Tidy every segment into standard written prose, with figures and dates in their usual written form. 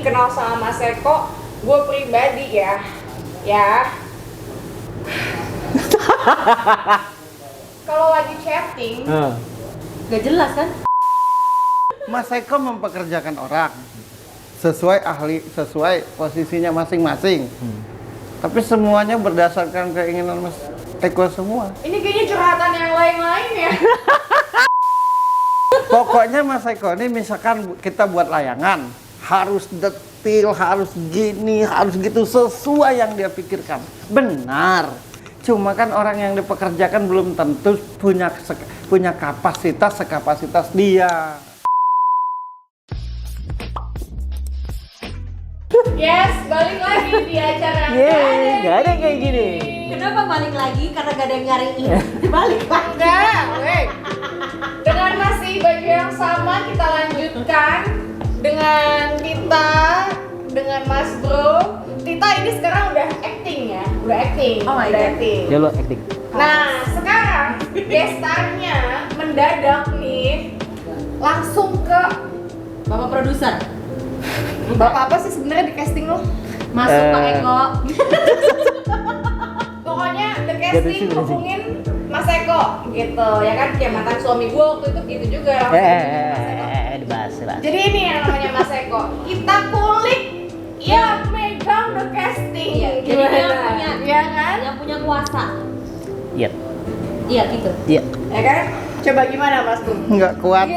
kenal sama Mas Eko, gue pribadi ya. Kalau lagi chatting, Gak jelas kan? Mas Eko mempekerjakan orang sesuai posisinya masing-masing. Tapi semuanya berdasarkan keinginan Mas Eko semua. ini kayaknya curhatan yang lain-lain ya. Pokoknya Mas Eko ini misalkan kita buat layangan, harus detil, harus gini, harus gitu, sesuai yang dia pikirkan. Benar. Cuma kan orang yang dipekerjakan belum tentu punya kapasitas sekapasitas dia. Yes, balik lagi di acara Nggak ada yang kayak gini. Kenapa balik lagi? Karena gak ada yang nyariin. Balik lagi. Enggak, wait. Dengan masih baju yang sama kita lanjutkan dengan Tita, dengan Mas Bro. Tita ini sekarang udah acting ya, udah acting. Oh my udah God. acting. Ya lo acting. Nah, sekarang gestarnya mendadak nih langsung ke Bapak produser. Bapak apa sih sebenarnya di casting lo? Masuk Pak Eko. Pokoknya the casting hubungin Mas Eko gitu ya kan, kayak mantan suami gue waktu itu gitu juga langsung hubungin Mas Eko. Dibahas lah. Jadi ini yang namanya Mas Eko, kita kulik yang megang the casting. Iya, jadi Gimana? yang punya, ya kan? yang punya kuasa. Iya. Iya gitu. Iya. Ya kan? Coba gimana Mas Bro? Nggak kuat.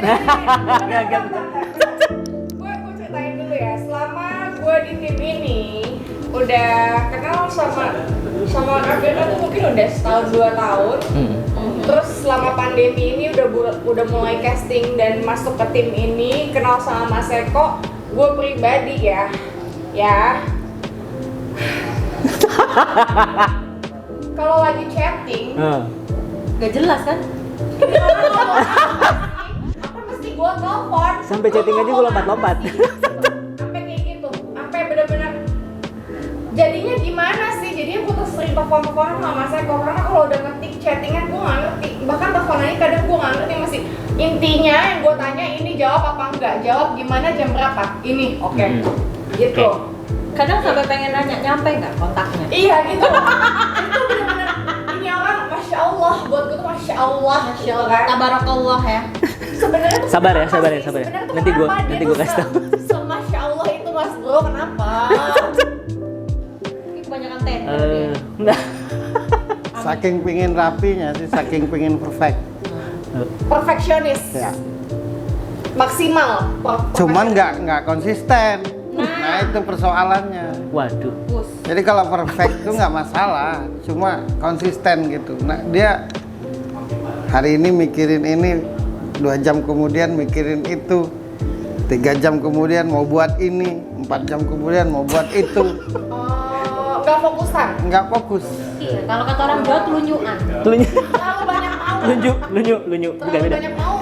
Gue ceritain dulu ya, selama gue di tim ini udah kenal sama Kavira tuh mungkin udah setahun 2 tahun. Terus selama pandemi ini udah mulai casting dan masuk ke tim ini, kenal sama Mas Eko. Gue pribadi ya. Kalau lagi chatting, Gak jelas kan? apa mesti gue telepon? Sampai chatting aja gue lompat-lompat. Sampai kayak gitu, sampai bener-bener jadinya gimana sih? Jadinya gue tuh sering telepon sama Mas Eko karena kalau udah ngetik chattingan gue nggak ngerti, bahkan teleponannya kadang gue nggak ngerti masih. Intinya yang gue tanya ini jawab apa enggak, jawab gimana, jam berapa, ini oke. Gitu. Kadang sampai pengen nanya, nyampe nggak kontaknya? Iya gitu. Itu bener-bener ini orang masya Allah, buat gue tuh masya Allah. Tabarakallah ya. Sebenarnya tuh Sabar ya, kenapa sabar ya, sih? sabar ya. Sebenarnya tuh Nanti gua- kenapa dia nanti tuh gua kasih tahu. Masya Allah itu Mas Bro, kenapa? Ini kebanyakan tender dia. Enggak. Saking pingin rapinya sih, saking pingin perfect. Perfeksionis. Ya. Maksimal. Cuman nggak konsisten. Nah itu persoalannya. Waduh. Bus. Jadi kalau perfect itu nggak masalah, cuma konsisten gitu. Nah dia hari ini mikirin ini, 2 jam kemudian mikirin itu, 3 jam kemudian mau buat ini, 4 jam kemudian mau buat itu. Nggak fokusan. Nggak fokus. Iya, kalau kata orang Jawa telunyuan. Terlalu banyak mau. Lunyu. Bukan Terlalu beda. banyak mau.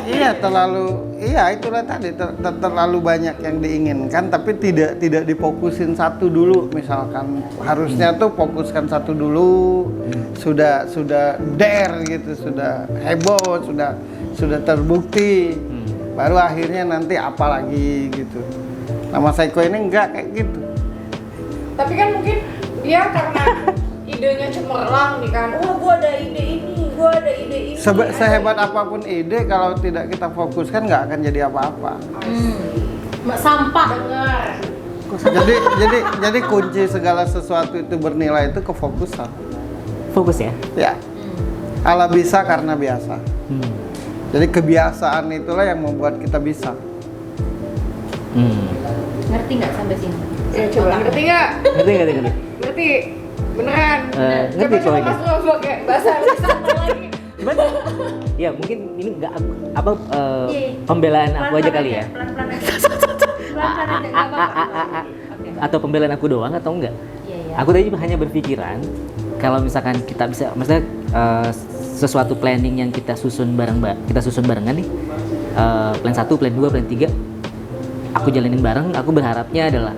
Iya itulah tadi terlalu banyak yang diinginkan, tapi tidak difokusin satu dulu. Misalkan harusnya tuh fokuskan satu dulu, sudah dare gitu, sudah heboh, sudah terbukti, baru akhirnya nanti apa lagi gitu. Nah Mas Eko ini enggak kayak gitu. Tapi kan mungkin dia karena idenya cemerlang nih kan. Wah, gua ada ide ini, gua ada ide ini. Sehebat apapun ide, kalau tidak kita fokuskan nggak akan jadi apa-apa. Sampah. Dengar. Jadi kunci segala sesuatu itu bernilai itu kefokusan. Fokus ya. Ya. Kalau bisa karena biasa. Jadi kebiasaan itulah yang membuat kita bisa. Ngerti nggak sampai sini? Ya coba ngerti nggak? Ngerti. Ngerti. Beneran. Ngerti Coba soalnya. Mas Bro pakai bahasa Indonesia lagi. Gimana? Ya mungkin ini nggak apa pembelaan aku aja kali ya. Pelan-pelan aja. Pelan-pelan aja, nggak apa-apa. Oke. Atau pembelaan aku doang atau enggak? Iya. Aku tadi hanya berpikiran kalau misalkan kita bisa, maksudnya sesuatu planning yang kita susun barengan nih, plan 1, plan 2, plan 3 aku jalanin bareng. Aku berharapnya adalah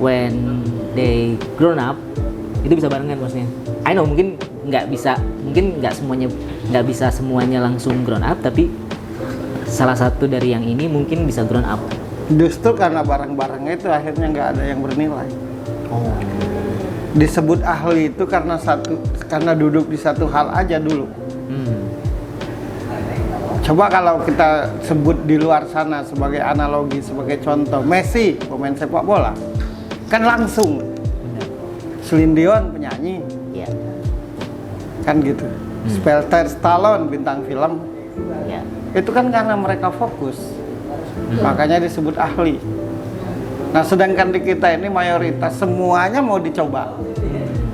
when they grown up itu bisa barengan maksudnya. I know mungkin nggak bisa semuanya langsung grown up, tapi salah satu dari yang ini mungkin bisa grown up Justru karena barang-barangnya itu akhirnya nggak ada yang bernilai. Disebut ahli itu karena duduk di satu hal aja dulu. Coba kalau kita sebut di luar sana sebagai analogi, sebagai contoh, Messi pemain sepak bola kan langsung, Celine Dion penyanyi, Ya. kan gitu. Sylvester Stallone bintang film, Ya. itu kan karena mereka fokus, makanya disebut ahli. Nah sedangkan di kita ini mayoritas semuanya mau dicoba,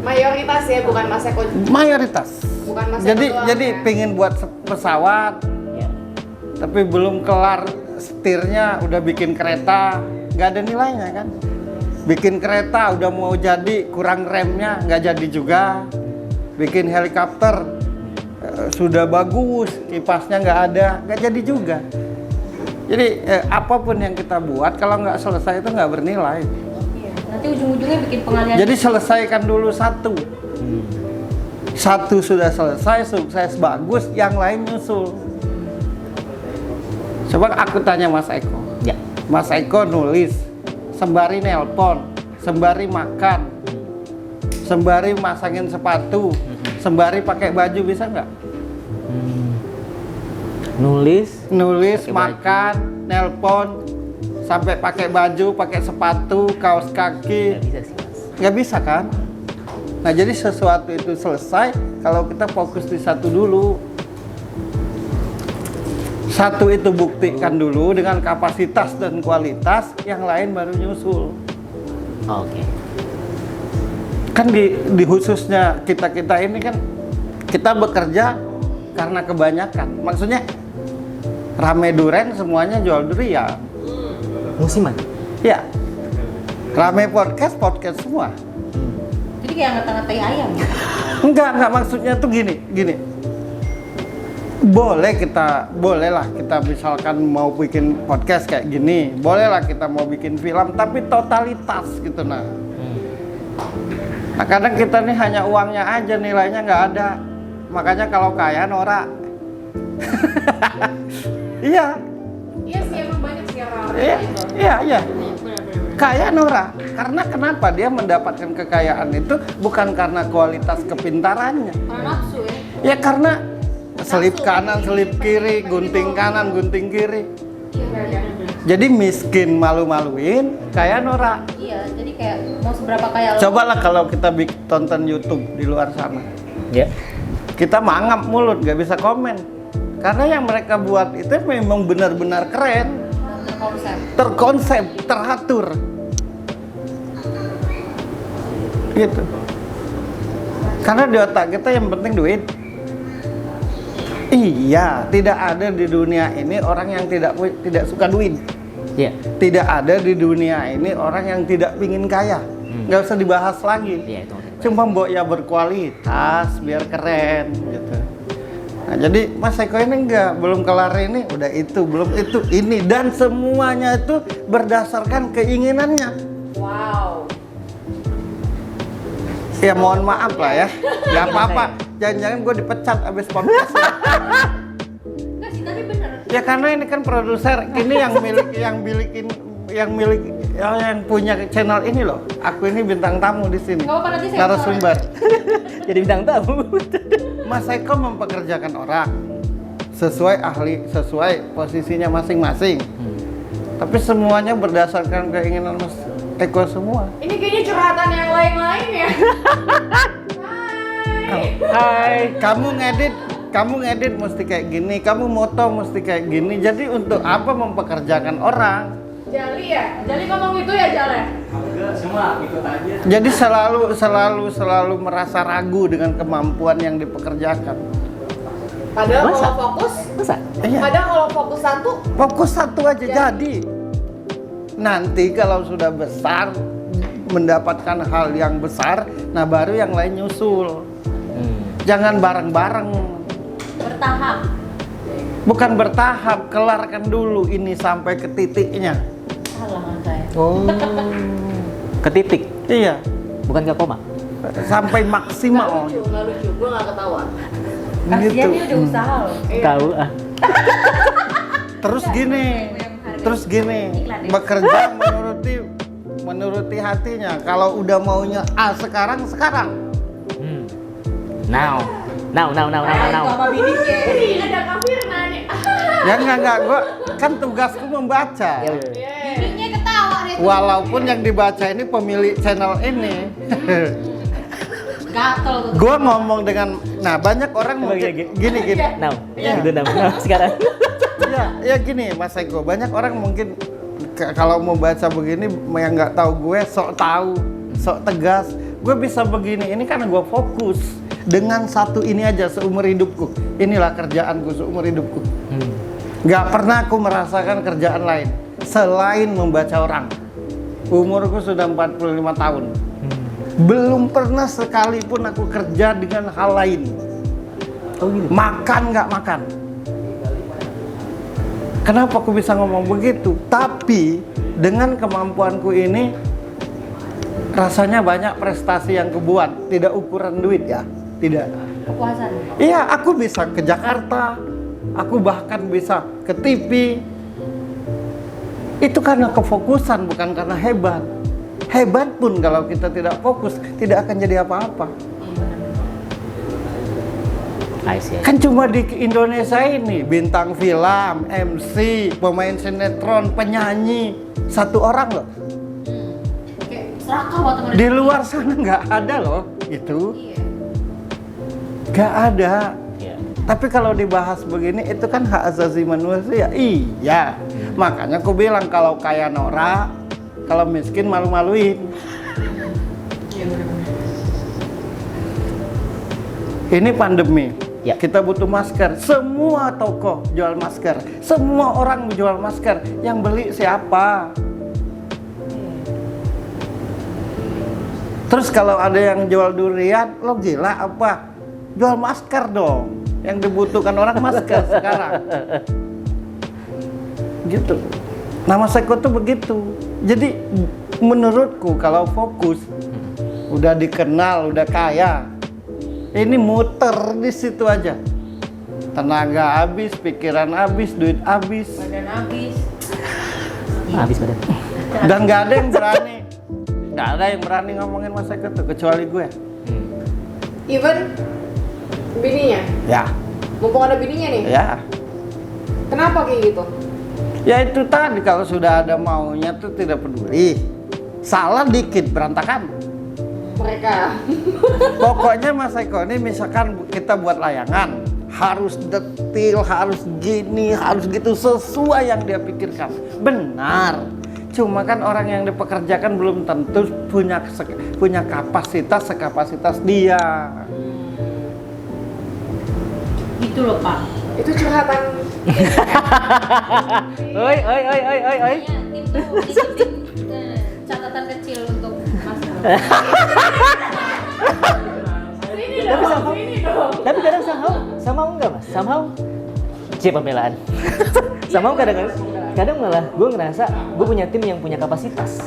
Mayoritas ya, bukan Mas Eko. mayoritas. Bukan Mas Eko Jadi doang jadi ya. pengen buat pesawat, Ya. tapi belum kelar setirnya udah bikin kereta, nggak ada nilainya kan. Bikin kereta udah mau jadi, kurang remnya nggak jadi juga. Bikin helikopter sudah bagus, kipasnya nggak ada, nggak jadi juga. Jadi apapun yang kita buat kalau nggak selesai itu nggak bernilai. Iya, nanti ujung-ujungnya bikin pengalihan. Jadi selesaikan dulu satu. Satu sudah selesai, sukses, bagus, yang lain nyusul. Coba aku tanya Mas Eko. Ya. Mas Eko nulis, sembari nelpon, sembari makan, sembari masangin sepatu, sembari pakai baju, bisa nggak? Nulis. Nulis, Pakai baju. makan, nelpon, sampai pakai baju, pakai sepatu, kaos kaki, Nggak bisa sih, Mas. nggak bisa kan? Nah jadi sesuatu itu selesai kalau kita fokus di satu dulu. Satu itu buktikan dulu dengan kapasitas dan kualitas, yang lain baru nyusul. Oke. Kan di khususnya kita ini kan kita bekerja karena kebanyakan. Maksudnya rame duren semuanya jual durian. Musiman. Ya. Rame podcast semua. Jadi kayak ngata-ngatai ayam. Enggak maksudnya tuh gini. Bolehlah kita misalkan mau bikin podcast kayak gini, bolehlah kita mau bikin film, tapi totalitas gitu nah. Nah kadang kita nih hanya uangnya aja, nilainya nggak ada. Makanya kalau kaya norak. Iya, Iya sih, emang banyak sih orang iya, itu. iya. Kaya norak. Karena kenapa dia mendapatkan kekayaan itu bukan karena kualitas kepintarannya. Karena nafsu ya. Ya karena selip kanan, selip kiri, gunting kanan, gunting kiri. Jadi miskin malu-maluin, kaya norak. Iya, jadi kayak mau seberapa kaya lo. Cobalah kalau kita tonton YouTube di luar sana. Ya. Kita mangap mulut, nggak bisa komen. Karena yang mereka buat itu memang benar-benar keren, Konsep. terkonsep, teratur. Gitu. Karena di otak kita yang penting duit. Iya, tidak ada di dunia ini orang yang tidak suka duit. Ya. Tidak ada di dunia ini orang yang tidak ingin kaya. Nggak usah dibahas lagi. Ya itu. Cuma mbok ya berkualitas, biar keren gitu. Nah, jadi Mas Eko ini belum kelar ini, udah itu, belum itu, ini, dan semuanya itu berdasarkan keinginannya. Wow. Ya mohon maaf lah ya, nggak apa-apa. Jangan-jangan gue dipecat abis podcast. Enggak sih, tapi bener. Ya karena ini kan produser, ini yang punya channel ini loh. Aku ini bintang tamu di sini. Nggak apa-apa, nanti saya Narasumber. Jadi bintang tamu. Mas Eko mempekerjakan orang sesuai ahli, sesuai posisinya masing-masing. Tapi semuanya berdasarkan keinginan Mas Eko semua. Ini kayaknya curhatan yang lain-lain ya. Hai. Hai, kamu ngedit mesti kayak gini, kamu moto mesti kayak gini. Jadi untuk apa mempekerjakan orang? Jali ya? Jali ngomong gitu ya, Jal ya? Jadi selalu merasa ragu dengan kemampuan yang dipekerjakan. Padahal Masa? kalau fokus, Masa? Iya. padahal kalau fokus satu, Fokus satu aja jadi. Nanti kalau sudah besar mendapatkan hal yang besar, nah baru yang lain nyusul. Jangan bareng-bareng. Bertahap. Bukan bertahap, kelarkan dulu ini sampai ke titiknya. Salah kan saya. Oh. Ke titik, Iya, bukan ke koma. sampai nggak maksimal. lucu, gue nggak ketawa. Kasihan Gitu. dia udah usaha loh. Iya. Tahu ah. Terus gini, Terus gini, Iklan ya? bekerja menuruti hatinya. Kalau udah maunya A sekarang. Now. Sama bininya. Ini ada Kak Firna nih. Ya enggak, gua kan tugasku membaca. Bininya ketawa deh tuh. Walaupun yang dibaca ini pemilik channel ini. Gatel tuh. Gua ngomong dengan, nah banyak orang mungkin gini. Now. Iya. Gitu now. Sekarang. Ya gini Mas Eko, banyak orang mungkin kalau mau baca begini yang nggak tahu gue sok tahu, sok tegas. Gue bisa begini, ini karena gue fokus dengan satu ini aja seumur hidupku. Inilah kerjaanku seumur hidupku. Nggak pernah aku merasakan kerjaan lain selain membaca orang. Umurku sudah 45 tahun. Belum pernah sekalipun aku kerja dengan hal lain. Oh gitu. Makan nggak makan. Kenapa aku bisa ngomong begitu? Tapi dengan kemampuanku ini rasanya banyak prestasi yang kubuat. Tidak ukuran duit ya, tidak. Kepuasan. Iya, aku bisa ke Jakarta. Aku bahkan bisa ke TV. Itu karena kefokusan, bukan karena hebat. Hebat pun kalau kita tidak fokus, tidak akan jadi apa-apa. I see. Kan cuma di Indonesia ini bintang film, MC, pemain sinetron, penyanyi, satu orang loh. Kayak serakah buat temen. Di luar sana nggak ada loh itu, Iya. nggak ada. Iya. Tapi kalau dibahas begini itu kan hak asasi manusia. Iya, makanya aku bilang kalau kaya norak, kalau miskin malu-maluin. Iya benar-benar. Ini pandemi. Ya. Kita butuh masker. Semua toko jual masker. Semua orang menjual masker. Yang beli siapa? Terus kalau ada yang jual durian, lo gila apa? Jual masker dong. Yang dibutuhkan orang masker sekarang. Gitu. Nama Seko tuh begitu. Jadi menurutku kalau fokus, udah dikenal, udah kaya, ini muter di situ aja. Tenaga habis, pikiran habis, duit habis. Badan habis. Habis badan. Dan nggak ada yang berani. Nggak ada yang berani ngomongin Mas Eko tuh, kecuali gue. Even bininya. Ya, Mumpung ada bininya nih. ya. Kenapa kayak gitu? Ya itu tadi, kalau sudah ada maunya tuh tidak peduli. Salah dikit, berantakan. Mereka. Pokoknya Mas Eko ini misalkan kita buat layangan, harus detil, harus gini, harus gitu, sesuai yang dia pikirkan. Benar. Cuma kan orang yang dipekerjakan belum tentu punya kapasitas sekapasitas dia. Gitu loh Pak. Itu curhatan. Oi. Iya, tim tuh tim catatan kecil untuk Mas. Tapi kadang somehow enggak mas, somehow pembelaan. Somehow kadang malah gue ngerasa gue punya tim yang punya kapasitas.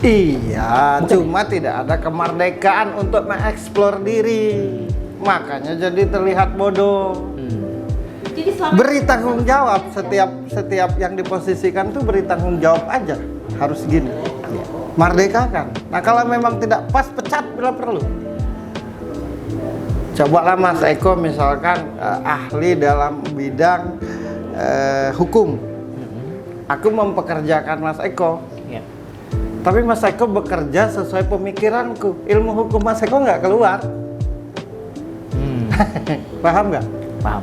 Iya, cuma tidak ada kemerdekaan untuk mengeksplor diri. Makanya jadi terlihat bodoh. Jadi selama Beri tanggung jawab, setiap yang diposisikan tuh beri tanggung jawab aja. Harus gini. Merdekakan. Nah kalau memang tidak pas, pecat bila perlu. Cobalah Mas Eko misalkan ahli dalam bidang hukum. Aku mempekerjakan Mas Eko. Ya. Tapi Mas Eko bekerja sesuai pemikiranku. Ilmu hukum Mas Eko nggak keluar. Paham nggak? Paham.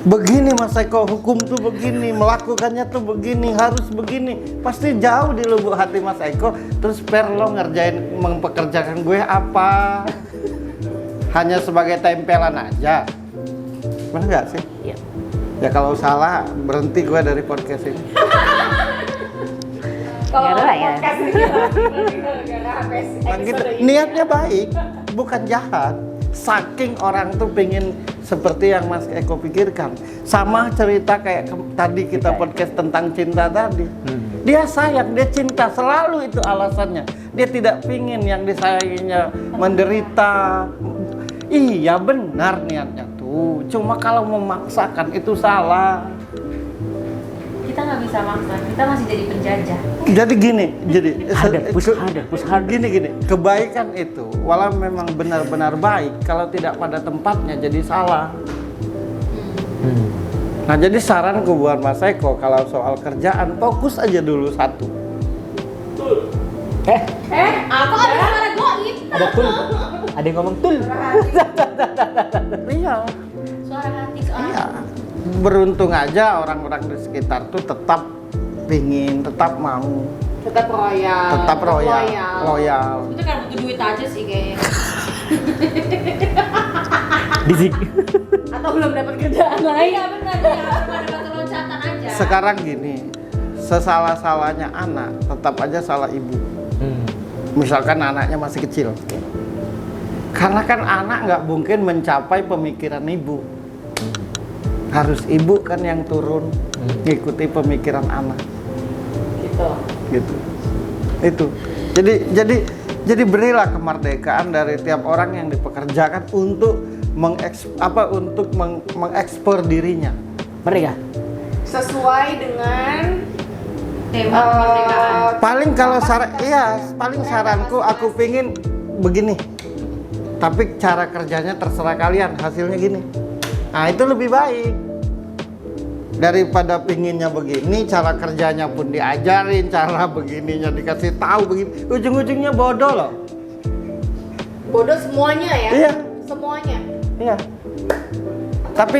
Begini Mas Eko, hukum tuh begini, melakukannya tuh begini, harus begini. Pasti jauh di lubuk hati Mas Eko. Terus lo ngerjain, mempekerjakan gue apa? Hanya sebagai tempelan aja. Bener nggak sih? Iya. Ya kalau salah, berhenti gue dari podcast ini. Kalau Nggak ada ya. podcast ini gara-gara Nah, gitu. episode ini. Niatnya baik, bukan jahat. Saking orang tuh pengen seperti yang Mas Eko pikirkan. Sama cerita kayak tadi kita podcast tentang cinta tadi. Dia sayang, dia cinta, selalu itu alasannya. Dia tidak pingin yang disayanginya menderita. Iya benar niatnya tuh. Cuma kalau memaksakan itu salah. kita nggak bisa maksa, kita masih jadi penjajah. Jadi gini, jadi push harder. Gini, kebaikan itu walau memang benar-benar baik, kalau tidak pada tempatnya jadi salah. Nah, jadi saranku buat Mas Eko kalau soal kerjaan fokus aja dulu satu. Aku ada suara goib. Ada tul. Ada yang ngomong tul. Iya. Suara hati soalnya. Iya. Beruntung aja orang-orang di sekitar tuh tetap pingin, tetap mau, Tetap royal. tetap royal. Itu kan butuh duit aja sih kayaknya. Dizik. Atau belum dapat kerjaan lain. Iya benar ya, cuma ada batu loncatan aja. Sekarang gini, sesalah-salahnya anak tetap aja salah ibu. Misalkan anaknya masih kecil, karena kan anak nggak mungkin mencapai pemikiran ibu. Harus ibu kan yang turun ngikuti pemikiran anak. Gitu. Itu. Jadi berilah kemerdekaan dari tiap orang yang dipekerjakan untuk mengekspor dirinya. Mereka. Sesuai dengan Tema kemerdekaan. Paling kalau saranku aku pingin begini. Tapi cara kerjanya terserah kalian, hasilnya gini. Nah, itu lebih baik. Daripada pinginnya begini, cara kerjanya pun diajarin, cara begininya dikasih tahu begini. Ujung-ujungnya bodoh loh. bodoh semuanya ya. Iya. Semuanya. Iya. Tapi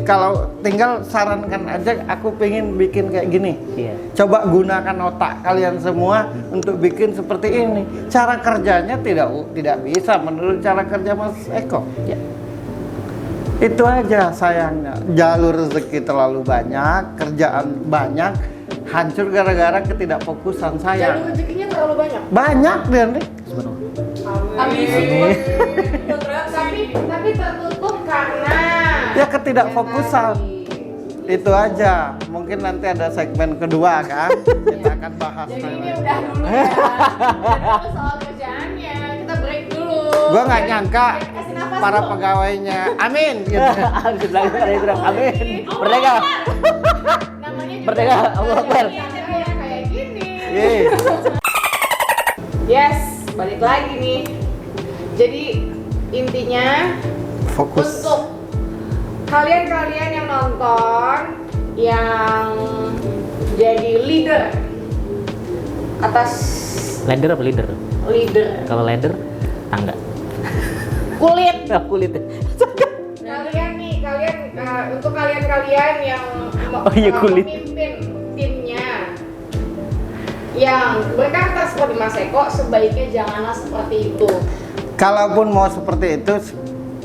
kalau tinggal sarankan aja, aku pengen bikin kayak gini. Iya. Coba gunakan otak kalian semua untuk bikin seperti ini. Cara kerjanya tidak bisa menurut cara kerja Mas Eko. Ya. Itu aja sayangnya. Jalur rezeki terlalu banyak, kerjaan banyak, hancur gara-gara ketidakfokusan saya. Jalur rezekinya terlalu banyak. Banyak dan tapi tertutup karena ya ketidakfokusan. Itu aja. Mungkin nanti ada segmen kedua kan. Kita akan bahas. Jadi ini udah dulu ya. Udah soal kerjaannya. Kita break dulu. Gua nggak nyangka Kasih nafas para dulu. pegawainya. Amin. Gitu. Habis lagi ada yang bilang amin. Merdeka. Namanya juga Merdeka, Allahu Akbar. kayak gini. Yeay. Yes, balik lagi nih. Jadi intinya Fokus. untuk kalian-kalian yang nonton, yang jadi leader atas Ladder apa leader? leader Kalau ladder, tangga. kulit. Nah, kulit. Kalian nih, untuk kalian-kalian yang Oh iya, kulit. memimpin timnya yang berkata seperti Mas Eko, sebaiknya janganlah seperti itu. Kalaupun mau seperti itu,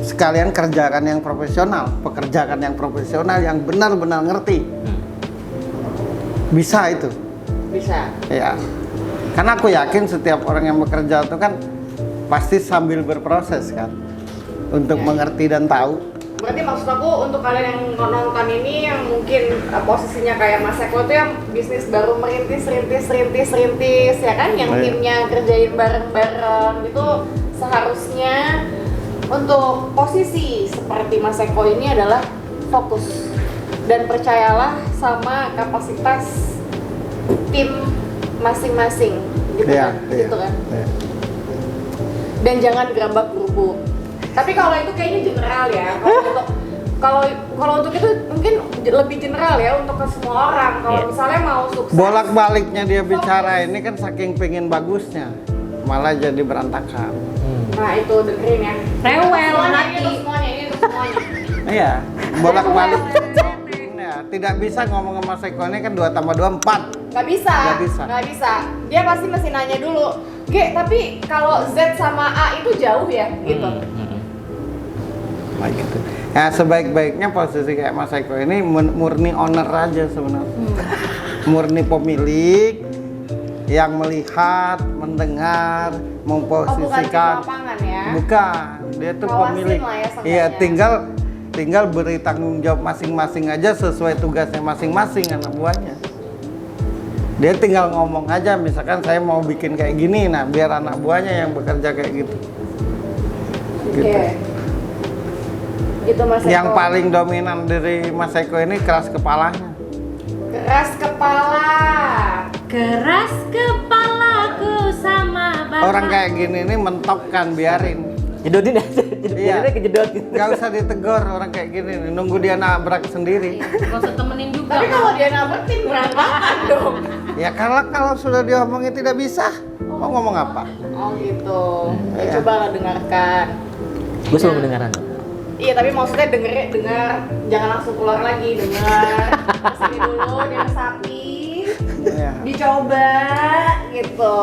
sekalian kerjakan yang profesional, pekerjakan yang profesional yang benar-benar ngerti. Bisa itu. Bisa. Ya. Karena aku yakin setiap orang yang bekerja itu kan pasti sambil berproses kan untuk mengerti dan tahu. Berarti maksud aku untuk kalian yang nonton ini yang mungkin posisinya kayak Mas Eko tuh yang bisnis baru merintis ya kan, yang Iya. timnya kerjain bareng-bareng gitu, seharusnya untuk posisi seperti Mas Eko ini adalah fokus dan percayalah sama kapasitas tim masing-masing gitu Iya, kan, iya. gitu kan. Iya. Dan jangan gerabak gerubuk. Tapi kalau itu kayaknya general ya. Kalau untuk itu mungkin lebih general ya untuk ke semua orang. Kalau Iya. misalnya mau sukses. Bolak-baliknya dia bicara ini kan saking pengen bagusnya, malah jadi berantakan. Nah itu dengerin ya. Rewel Semuanya, nanti. ini untuk semuanya. Iya, bolak-balik. Ya, tidak bisa ngomong sama Mas Eko ini kan 2 tambah 2 4. Nggak bisa. Nggak bisa. Nggak bisa. Dia pasti mesti nanya dulu. Ge, tapi kalau Z sama A itu jauh ya, gitu. Nah, gitu. Ya sebaik-baiknya posisi kayak Mas Eko ini murni owner aja sebenarnya. Murni pemilik yang melihat, mendengar, Oh bukan di memposisikan. lapangan ya. Bukan, dia tuh Ngawasin pemilik. lah ya seenggaknya. Iya, tinggal beri tanggung jawab masing-masing aja sesuai tugasnya masing-masing anak buahnya. Dia tinggal ngomong aja, misalkan saya mau bikin kayak gini, nah biar anak buahnya yang bekerja kayak gitu. Gitu. Oke. Gitu Mas Eko. Yang paling dominan dari Mas Eko ini keras kepalanya. Keras kepala. Keras kepalaku sama bapak. Orang kayak gini nih mentok kan, biarin. Jedotin aja, Iya. jadinya kejedot gitu. Gak usah ditegur orang kayak gini nih, nunggu dia nabrak sendiri. Gak usah temenin juga. Tapi kalau dia nabrakin berantakan dong. Ya kalau sudah diomongin tidak bisa, mau ngomong apa? Oh gitu. Ya, Iya. coba lah dengarkan. Gue selalu mendengarkan. Iya, tapi maksudnya dengar, jangan langsung keluar lagi, dengar. Kesini dulu, dia sapi, Iya. dicoba, gitu.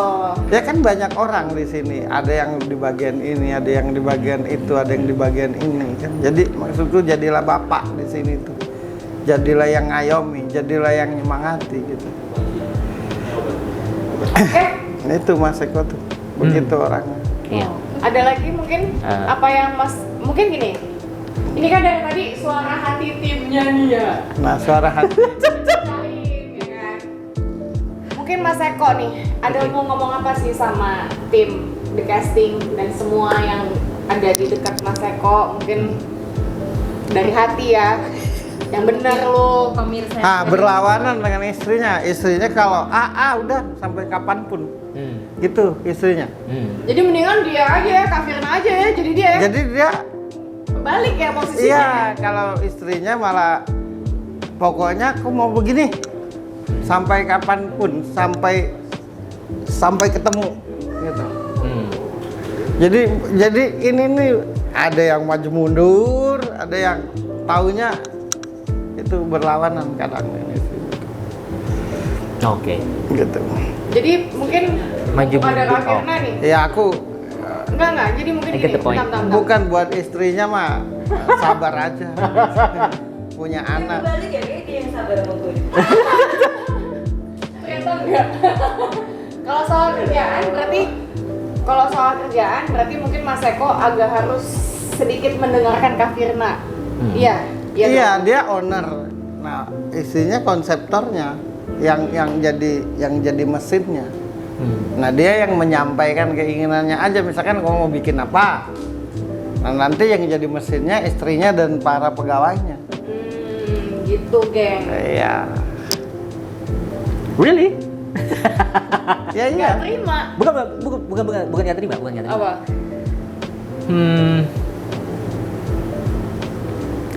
Ya kan banyak orang di sini, ada yang di bagian ini, ada yang di bagian itu, ada yang di bagian ini kan. Jadi maksudku jadilah bapak di sini tuh. Jadilah yang ngayomi, jadilah yang nyemangati gitu. Itu Mas Eko tuh, begitu orangnya. Iya. Ada lagi mungkin apa yang Mas, mungkin gini. Ini kan dari tadi suara hati timnya nih ya. Nah, suara hati. Salim, ya kan? Mungkin Mas Eko nih, ada mau ngomong apa sih sama tim The Casting dan semua yang ada di dekat Mas Eko? Mungkin dari hati ya, yang bener lo. Pemirsa. Berlawanan dengan istrinya. Istrinya kalau udah sampai kapanpun. Gitu istrinya. Jadi mendingan dia aja, kafirin aja ya, jadi dia ya. Jadi dia Balik ya posisinya. iya, kalau istrinya malah pokoknya aku mau begini sampai kapanpun, sampai ketemu gitu. Jadi ini nih ada yang maju mundur, ada yang taunya itu berlawanan kadang ini sih. Oke. Gitu. Jadi mungkin Maju pada mundur, Kafirna nih. Ya aku Enggak, jadi mungkin I get gini. the point. Bentar. bukan buat istrinya mah sabar aja. Punya anak. Balik ya, kayak dia yang sabar sama gue. Ternyata enggak. Kalau soal kerjaan berarti mungkin Mas Eko agak harus sedikit mendengarkan Kafirna. Iya. Iya, dia owner. Nah, istrinya konseptornya yang jadi mesinnya. Nah, dia yang menyampaikan keinginannya aja, misalkan kamu mau bikin apa. Nah, nanti yang jadi mesinnya istrinya dan para pegawainya. Gitu, geng. Iya. Really? Ya iya. Nggak terima. Bukan nggak terima, bukan nggak terima. Apa?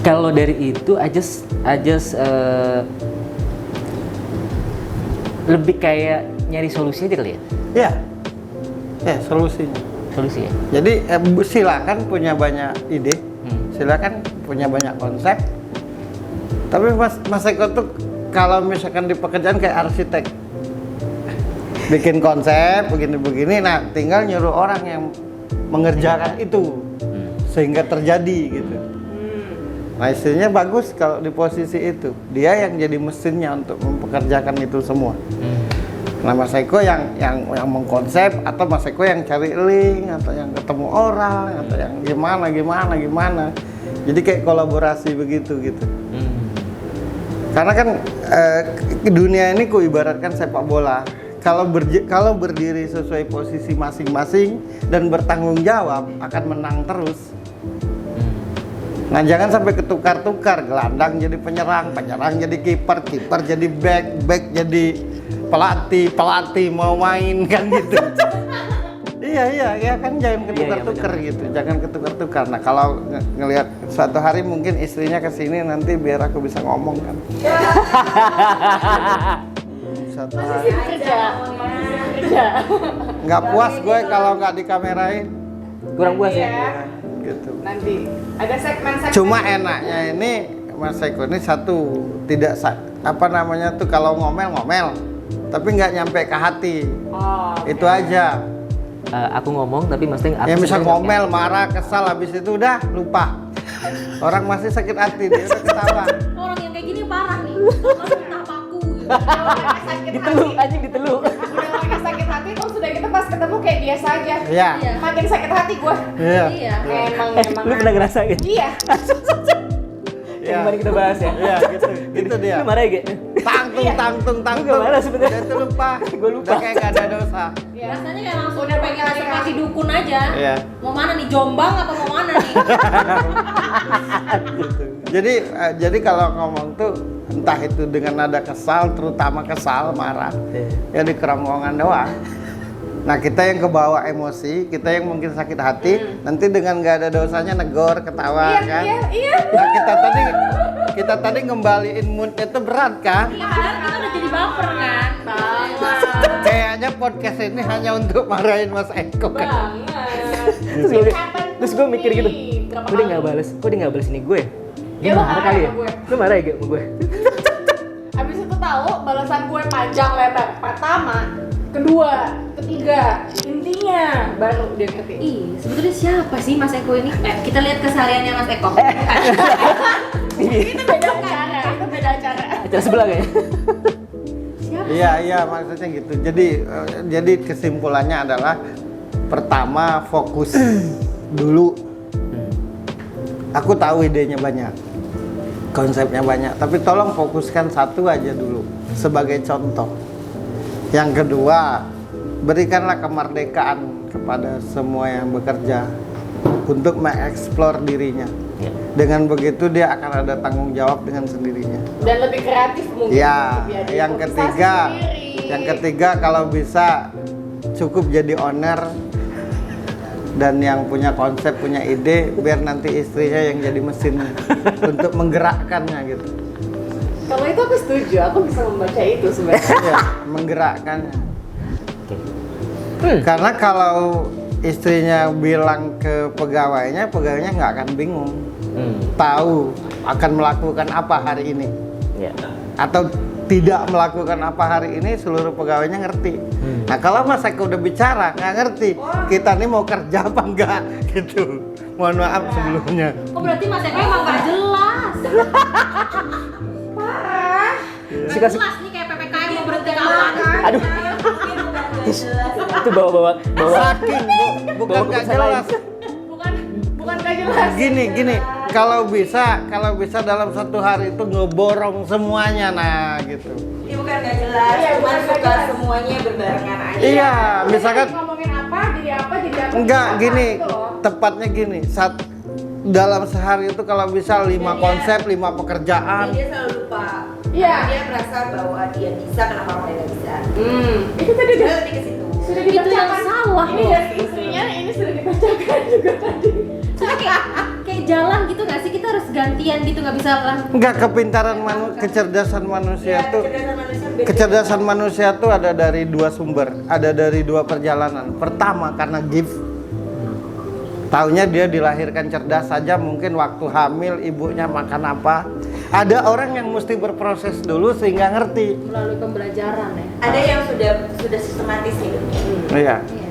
Kalau dari itu, I just lebih kayak nyari solusi aja kali ya. Iya. Ya, solusinya. Solusi ya. Jadi silakan punya banyak ide, silakan punya banyak konsep. Tapi Mas Eko tuh kalau misalkan di pekerjaan kayak arsitek, bikin konsep begini-begini, nah tinggal nyuruh orang yang mengerjakan itu sehingga terjadi gitu. Nah istrinya bagus kalau di posisi itu, dia yang jadi mesinnya untuk mempekerjakan itu semua. Nah Mas Eko yang mengkonsep, atau Mas Eko yang cari link, atau yang ketemu orang, atau yang gimana. Jadi kayak kolaborasi begitu gitu. Karena kan dunia ini ku ibaratkan sepak bola. Kalau berdiri sesuai posisi masing-masing dan bertanggung jawab akan menang terus. Nah jangan sampai ketukar-tukar, gelandang jadi penyerang jadi kiper jadi back jadi pelatih mau main kan gitu. Iya kan jangan ketukar-tukar gitu, jangan ketukar-tukar. Nah kalau ngelihat suatu hari mungkin istrinya kesini nanti biar aku bisa ngomong kan. Suatu hari Kerja. nggak puas gue kalau nggak dikamerain Kurang puas ya. gitu. Nanti ada segmen-segmen. Cuma enaknya ini Mas Eko ini satu tidak apa namanya tuh kalau ngomel tapi nggak nyampe ke hati. Oh, Itu aja. Aku ngomong tapi mesti aku Ya misal sebenarnya ngomel, marah, kesal, habis itu udah lupa. Orang masih sakit hati, dia udah ketawa. Orang yang kayak gini parah nih. Langsung paku gitu. diteluk anjing diteluk. Udah orangnya sakit hati, terus sudah gitu pas ketemu kayak biasa aja. Iya. Iya. Makin sakit hati gua. Iya. Iya. Emang. Lu pernah ngerasain? Iya. Iya. Yang kemarin kita bahas ya. Iya, gitu. Gitu dia. Lu marah ya, Ge? Tang tangtung. Gua nggak marah sebenarnya. Udah tuh lupa. Gua lupa. Udah kayak nggak ada dosa. Iya. Rasanya kayak langsung Udah pengen berkali-kali. seperti dukun aja. Iya. Mau mana nih, Jombang apa mau mana nih? Jadi kalau ngomong tuh entah itu dengan nada kesal, terutama kesal, marah, ya di kerongkongan doang. Nah kita yang kebawa emosi, kita yang mungkin sakit hati, nanti dengan nggak ada dosanya negor, ketawa kan. Iya. Nah kita tadi ngembaliin moodnya tuh berat kan. Iya kan, kita udah jadi baper kan? Kayaknya podcast ini hanya untuk marahin Mas Eko kan. Terus gue mikir gitu, kok dia nggak balas ini gue? Ya, Dia lu marah marah kali ya? sama gue. Lu marah ya gak sama gue? Abis itu tahu balasan gue panjang lebar. Pertama, kedua, ketiga, intinya baru dia ngerti. Ih, sebetulnya siapa sih Mas Eko ini? Kita lihat kesehariannya Mas Eko. Itu beda acara. Acara sebelah kayaknya. Siapa? Iya maksudnya gitu. Jadi kesimpulannya adalah pertama fokus dulu. Aku tahu idenya banyak, konsepnya banyak, tapi tolong fokuskan satu aja dulu sebagai contoh. Yang kedua, berikanlah kemerdekaan kepada semua yang bekerja untuk mengeksplor dirinya. Ya. Dengan begitu dia akan ada tanggung jawab dengan sendirinya. Dan lebih kreatif mungkin. Ya, Lebih ada yang improvisasi ketiga kalau bisa cukup jadi owner dan yang punya konsep, punya ide, biar nanti istrinya yang jadi mesin untuk menggerakkannya gitu. Kalau itu aku setuju, aku bisa membaca itu sebenarnya. Ya, menggerakkannya. Karena kalau istrinya bilang ke pegawainya nggak akan bingung. Tahu akan melakukan apa hari ini. Ya. Atau tidak melakukan apa hari ini, seluruh pegawainya ngerti. Nah kalau Mas Eko udah bicara nggak ngerti, kita nih mau kerja apa enggak gitu. Mohon maaf sebelumnya. Oh berarti Mas Eko emang gak jelas. Parah. Gak jelas nih kayak PPKM mau berhenti kapan? Aduh. Mungkin bukan gak jelas. Itu bawa. Saking bukan Bawa nggak keputusan jelas. Bukan gak jelas. Gini, kalau bisa dalam satu hari itu ngeborong semuanya, nah gitu. Ini bukan gak jelas, Iya, cuma bukan gak suka jelas. semuanya berbarengan aja. Iya, misalkan ngomongin apa, jadi apa. enggak jadi apa, gini, gitu loh. tepatnya gini, dalam sehari itu kalau bisa 5 konsep, 5 pekerjaan. Dia selalu lupa. Iya. Dia merasa bahwa dia bisa, kenapa orang lain gak bisa. Itu tadi Dia lebih ke situ. sudah Itu yang dibacakan. salah Ini loh. dari istrinya, ini sudah dibacakan juga tadi. Soalnya kayak jalan gitu gak sih? Kita harus gantian gitu, gak bisa lah. Enggak, kepintaran kecerdasan manusia Ya, tuh. kecerdasan manusia beda. Kecerdasan manusia tuh ada dari 2 sumber, ada dari 2 perjalanan. Pertama karena gift. Taunya dia dilahirkan cerdas saja, mungkin waktu hamil ibunya makan apa. Ada orang yang mesti berproses dulu sehingga ngerti. Melalui pembelajaran ya. Ada yang sudah sistematis hidupnya. Iya. Iya.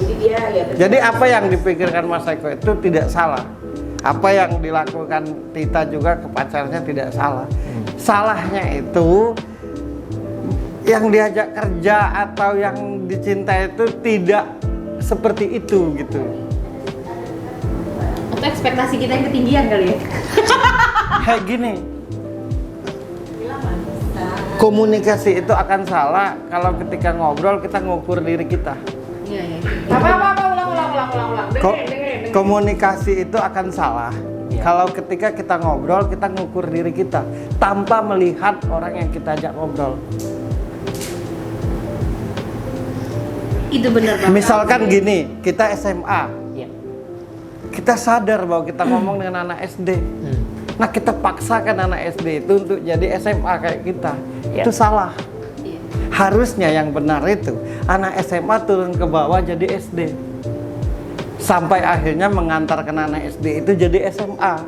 Jadi dia ya Jadi apa yang dipikirkan Mas Eko itu tidak salah. Apa yang dilakukan Tita juga ke pacarnya tidak salah. Salahnya itu yang diajak kerja atau yang dicintai itu tidak seperti itu gitu. Atau ekspektasi kita yang ketinggian kali ya? Kayak gini. Komunikasi itu akan salah kalau ketika ngobrol kita ngukur diri kita. Iya. Apa, ulang. Dengerin. Komunikasi itu akan salah kalau ketika kita ngobrol kita ngukur diri kita tanpa melihat orang yang kita ajak ngobrol. Itu bener banget. Misalkan gini, kita SMA, Ya. kita sadar bahwa kita ngomong dengan anak SD. Nah kita paksakan anak SD itu untuk jadi SMA kayak kita. Ya. Itu salah. Iya. Harusnya yang benar itu anak SMA turun ke bawah jadi SD. Sampai akhirnya mengantarkan anak SD itu jadi SMA.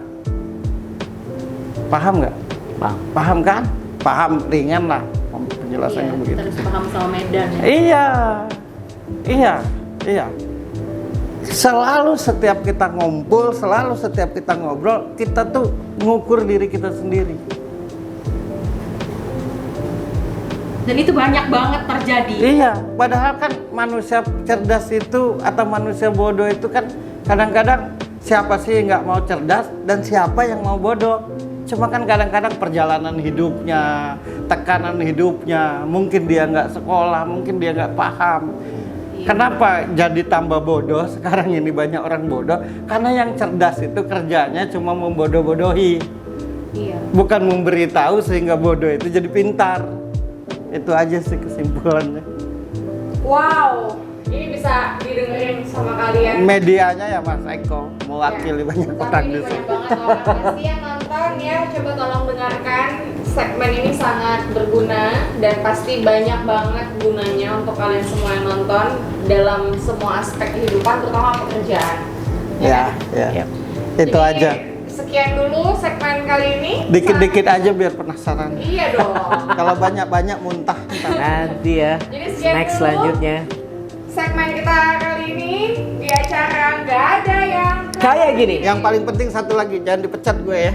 Paham nggak? Paham. Paham kan? Paham, ringan lah penjelasannya Iya, begitu. kita harus paham sama Medan ya. Iya. Selalu setiap kita ngumpul, selalu setiap kita ngobrol, kita tuh ngukur diri kita sendiri. Dan itu banyak banget terjadi. Iya, padahal kan manusia cerdas itu atau manusia bodoh itu kan kadang-kadang siapa sih yang nggak mau cerdas dan siapa yang mau bodoh. Cuma kan kadang-kadang perjalanan hidupnya, tekanan hidupnya, mungkin dia nggak sekolah, mungkin dia nggak paham. Kenapa jadi tambah bodoh? Sekarang ini banyak orang bodoh karena yang cerdas itu kerjanya cuma membodoh-bodohi. Iya. Bukan memberitahu sehingga bodoh itu jadi pintar. Itu aja sih kesimpulannya. Wow, ini bisa didengerin sama kalian. Medianya ya Mas Eko mewakili banyak Tapi orang ini di banyak sini. banget orang pasti yang nonton ya. Coba tolong dengarkan, segmen ini sangat berguna dan pasti banyak banget gunanya untuk kalian semua yang nonton dalam semua aspek kehidupan, terutama pekerjaan. Ya, ya. Yap. Itu Jadi, aja. Sekian dulu segmen kali ini. Dikit-dikit aja biar penasaran. Iya dong. Kalau banyak-banyak muntah. Ntar. Nanti ya. Jadi sekian Next dulu. selanjutnya. Segmen kita kali ini di acara nggak ada yang Kayak gini. Yang paling penting satu lagi, jangan dipecat gue ya.